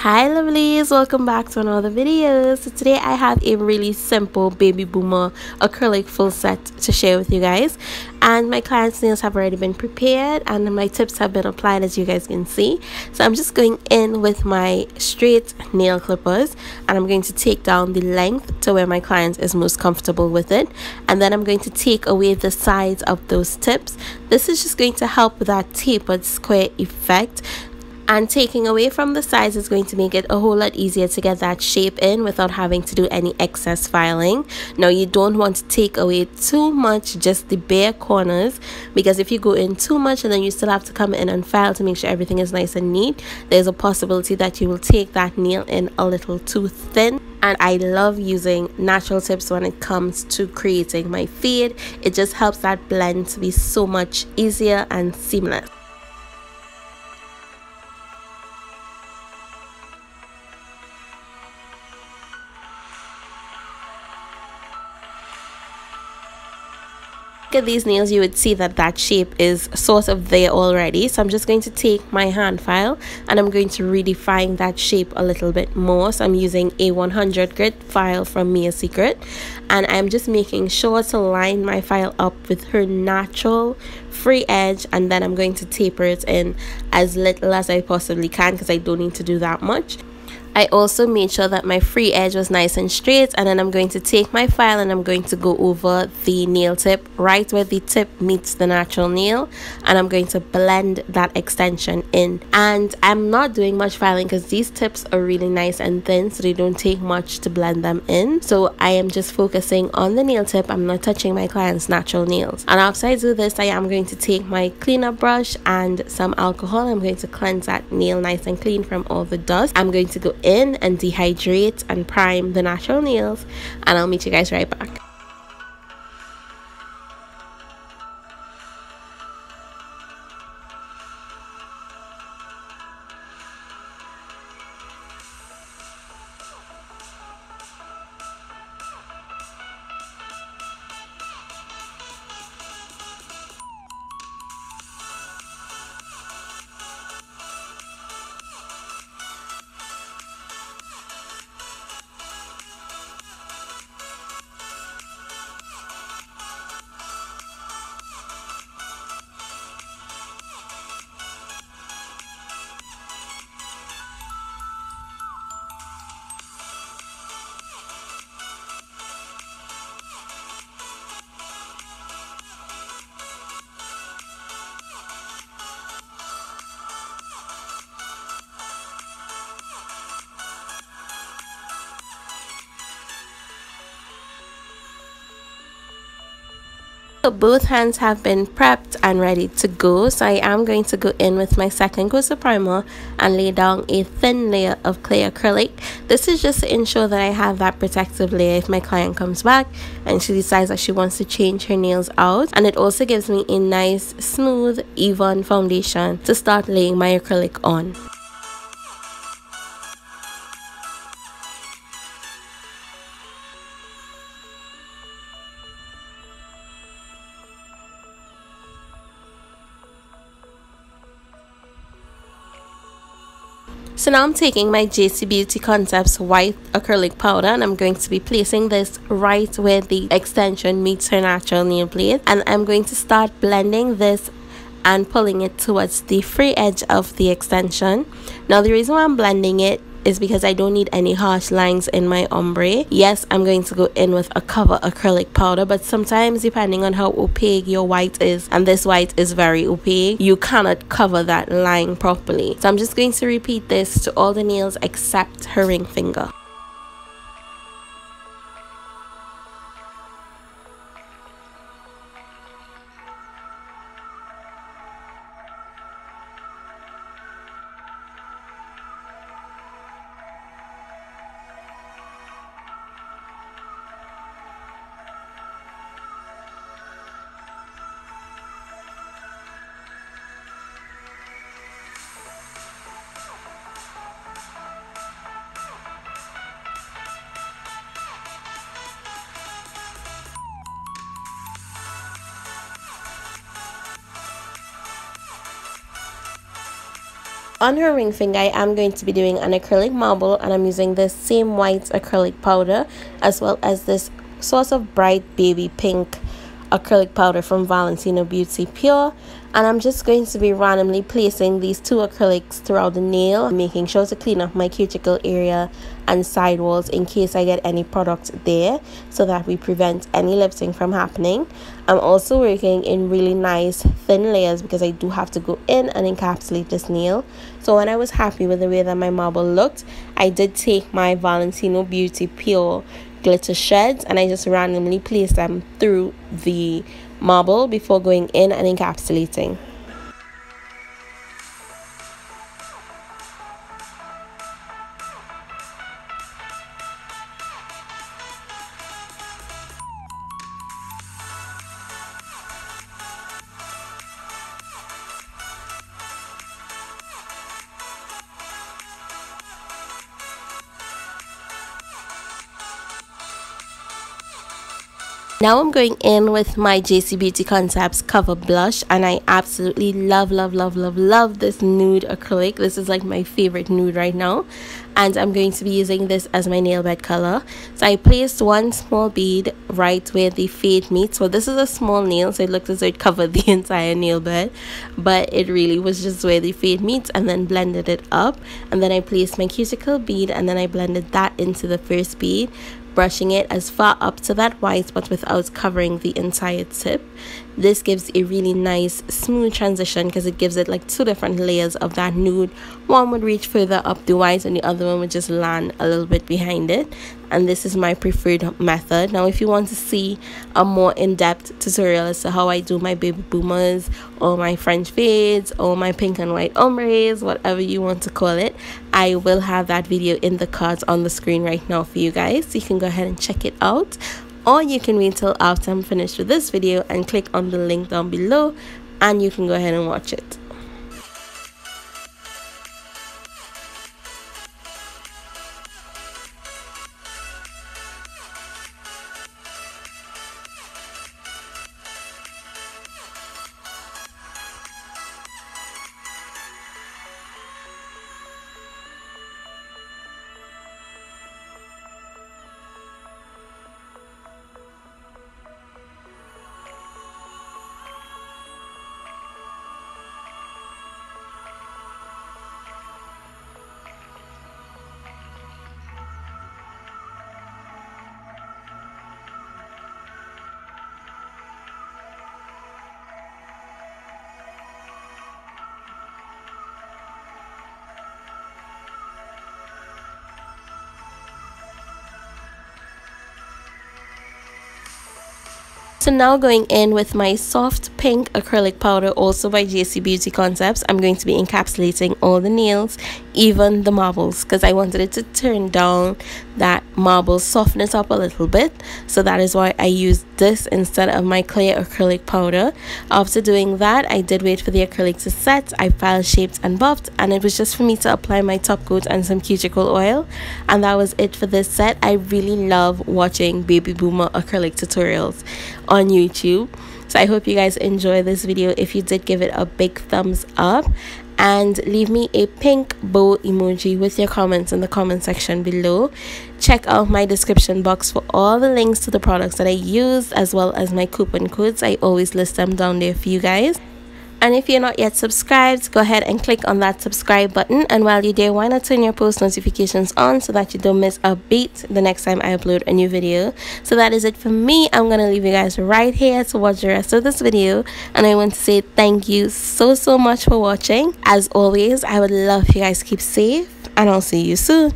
Hi lovelies, welcome back to another video. So today I have a really simple baby boomer acrylic full set to share with you guys, and my client's nails have already been prepared and my tips have been applied, as you guys can see. So I'm just going in with my straight nail clippers and I'm going to take down the length to where my client is most comfortable with it, and then I'm going to take away the sides of those tips. This is just going to help with that tapered square effect, and taking away from the sides is going to make it a whole lot easier to get that shape in without having to do any excess filing. Now you don't want to take away too much, just the bare corners, because if you go in too much and then you still have to come in and file to make sure everything is nice and neat, there's a possibility that you will take that nail in a little too thin. And I love using natural tips when it comes to creating my fade. It just helps that blend to be so much easier and seamless. At these nails, you would see that shape is sort of there already, so I'm just going to take my hand file and I'm going to redefine that shape a little bit more. So I'm using a 100 grit file from Mia Secret, and I'm just making sure to line my file up with her natural free edge, and then I'm going to taper it in as little as I possibly can because I don't need to do that much. I also made sure that my free edge was nice and straight, and then I'm going to take my file and I'm going to go over the nail tip right where the tip meets the natural nail, and I'm going to blend that extension in. And I'm not doing much filing because these tips are really nice and thin, so they don't take much to blend them in. So I am just focusing on the nail tip. I'm not touching my client's natural nails. And after I do this, I am going to take my cleanup brush and some alcohol. I'm going to cleanse that nail nice and clean from all the dust. I'm going to go in and dehydrate and prime the natural nails, and I'll meet you guys right back. So both hands have been prepped and ready to go, so I am going to go in with my second coat of primer and lay down a thin layer of clear acrylic. This is just to ensure that I have that protective layer if my client comes back and she decides that she wants to change her nails out, and it also gives me a nice smooth even foundation to start laying my acrylic on. So now I'm taking my JC Beauty Concepts white acrylic powder and I'm going to be placing this right where the extension meets her natural nail plate, and I'm going to start blending this and pulling it towards the free edge of the extension. Now the reason why I'm blending it is because I don't need any harsh lines in my ombre. Yes, I'm going to go in with a cover acrylic powder, but sometimes depending on how opaque your white is, and this white is very opaque, you cannot cover that line properly. So I'm just going to repeat this to all the nails except her ring finger. On her ring finger, I am going to be doing an acrylic marble, and I'm using this same white acrylic powder as well as this sort of bright baby pink acrylic powder from Valentino Beauty Pure. And I'm just going to be randomly placing these two acrylics throughout the nail, making sure to clean up my cuticle area and side walls in case I get any product there, so that we prevent any lifting from happening. I'm also working in really nice thin layers because I do have to go in and encapsulate this nail. So when I was happy with the way that my marble looked, I did take my Valentino Beauty Pure glitter shreds and I just randomly placed them through the marble before going in and encapsulating. Now I'm going in with my JC Beauty Concepts Cover Blush, and I absolutely love this nude acrylic. This is like my favorite nude right now, and I'm going to be using this as my nail bed color. So I placed one small bead right where the fade meets. So this is a small nail, so it looked as though it covered the entire nail bed, but it really was just where the fade meets, and then blended it up. And then I placed my cuticle bead, and then I blended that into the first bead, brushing it as far up to that white but without covering the entire tip. This gives a really nice smooth transition because it gives it like two different layers of that nude. One would reach further up the white and the other one would just land a little bit behind it. And this is my preferred method. Now if you want to see a more in-depth tutorial as to how I do my baby boomers or my French fades or my pink and white ombres, whatever you want to call it, I will have that video in the cards on the screen right now for you guys, so you can go ahead and check it out. Or you can wait till after I'm finished with this video and click on the link down below and you can go ahead and watch it. So now going in with my soft pink acrylic powder, also by JC Beauty Concepts, I'm going to be encapsulating all the nails, even the marbles, because I wanted it to turn down that marble softness up a little bit. So that is why I used this instead of my clear acrylic powder. After doing that, I did wait for the acrylic to set. I file shaped and buffed, and it was just for me to apply my top coat and some cuticle oil, and that was it for this set. I really love watching baby boomer acrylic tutorials on YouTube, so I hope you guys enjoy this video. If you did, give it a big thumbs up and leave me a pink bow emoji with your comments in the comment section below. Check out my description box for all the links to the products that I used, as well as my coupon codes. I always list them down there for you guys. And if you're not yet subscribed, go ahead and click on that subscribe button, and while you're there, why not turn your post notifications on so that you don't miss a beat the next time I upload a new video. So that is it for me. I'm gonna leave you guys right here to watch the rest of this video, and I want to say thank you so much for watching. As always, I would love if you guys keep safe, and I'll see you soon.